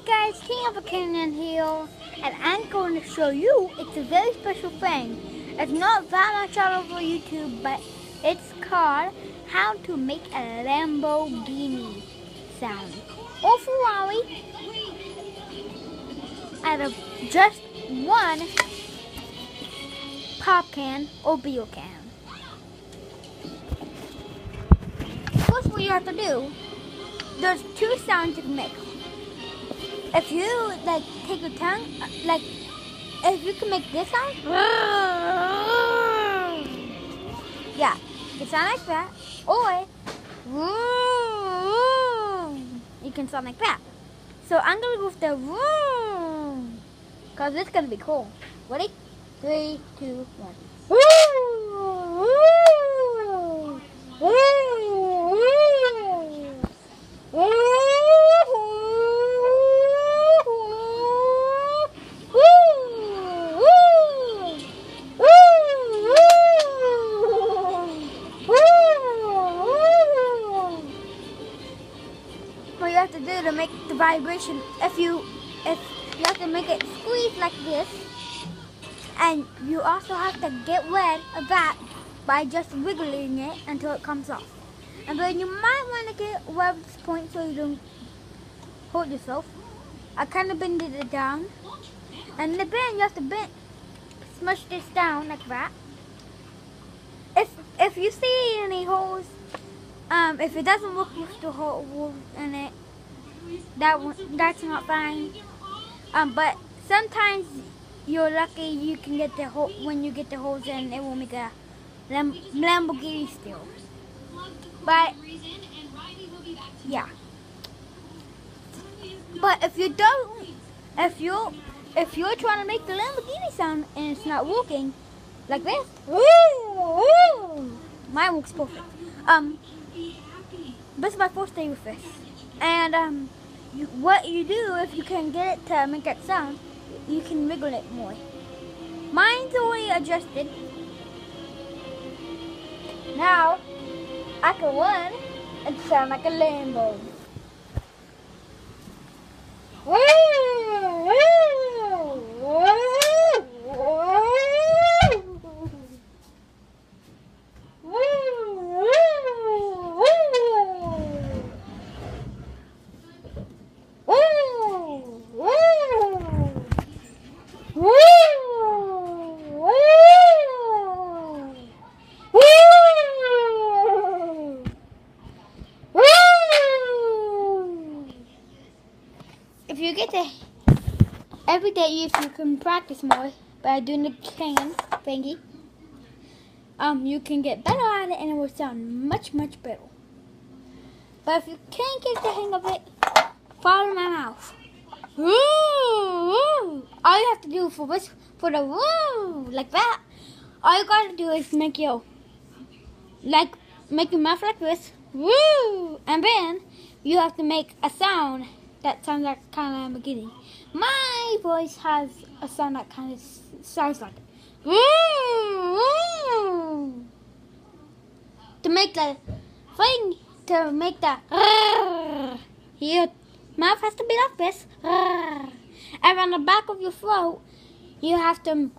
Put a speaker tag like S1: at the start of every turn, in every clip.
S1: guys, King of a Canyon here, and I'm going to show you, it's a very special thing. It's not that much all over YouTube, but it's called how to make a Lamborghini sound. Or Ferrari out of just one pop can or beer can. First what you have to do, there's two sounds you can make. If you take your tongue, if you can make this sound, yeah, it sound like that, or you can sound like that. So I'm gonna go with the cause it's gonna be cool. Ready? 3, 2, 1. What you have to do to make the vibration, if you have to make it squeeze like this, and you also have to get rid of that by just wiggling it until it comes off. And then you might want to get rid of this point so you don't hold yourself. I kind of bended it down, and the bend you have to smush this down like that. If you see any holes, if it doesn't look with the hole in it, that's not fine. But sometimes you're lucky you can get the hole. When you get the holes in, it will make a Lamborghini still. But yeah. But if you don't, if you're trying to make the Lamborghini sound and it's not working, like this, mine works perfect. This is my first day with this, and what you do if you can get it to make that sound, you can wiggle it more. Mine's already adjusted. Now I can run and sound like a Lambo. If you get to every day, if you can practice more by doing the can thingy, you can get better at it and it will sound much better. But if you can't get the hang of it, follow my mouth. All you have to do for the like that, all you gotta do is make your mouth like this, and then you have to make a sound that sounds like kind of Lamborghini. My voice has a sound that kind of sounds like it. To make the thing, to make the your mouth has to be like this, and on the back of your throat, you have to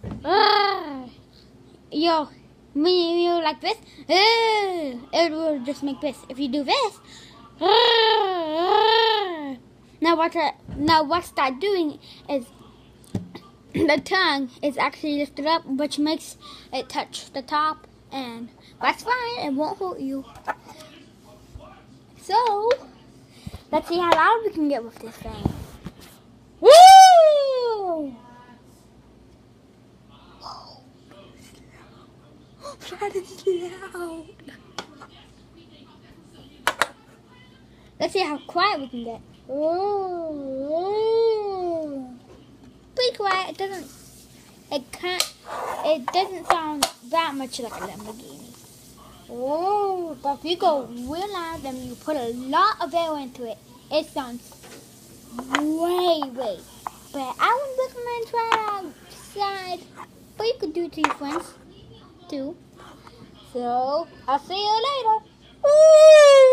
S1: when you like this, it will just make this. If you do this, now what start doing is the tongue is actually lifted up, which makes it touch the top, and that's fine. It won't hurt you. So let's see how loud we can get with this thing. Woo! That is loud. Let's see how quiet we can get. Pretty quiet. It doesn't sound that much like a Lamborghini. But if you go real loud and you put a lot of air into it, it sounds way. But I would recommend trying it outside. But you could do it to your friends too. So I'll see you later.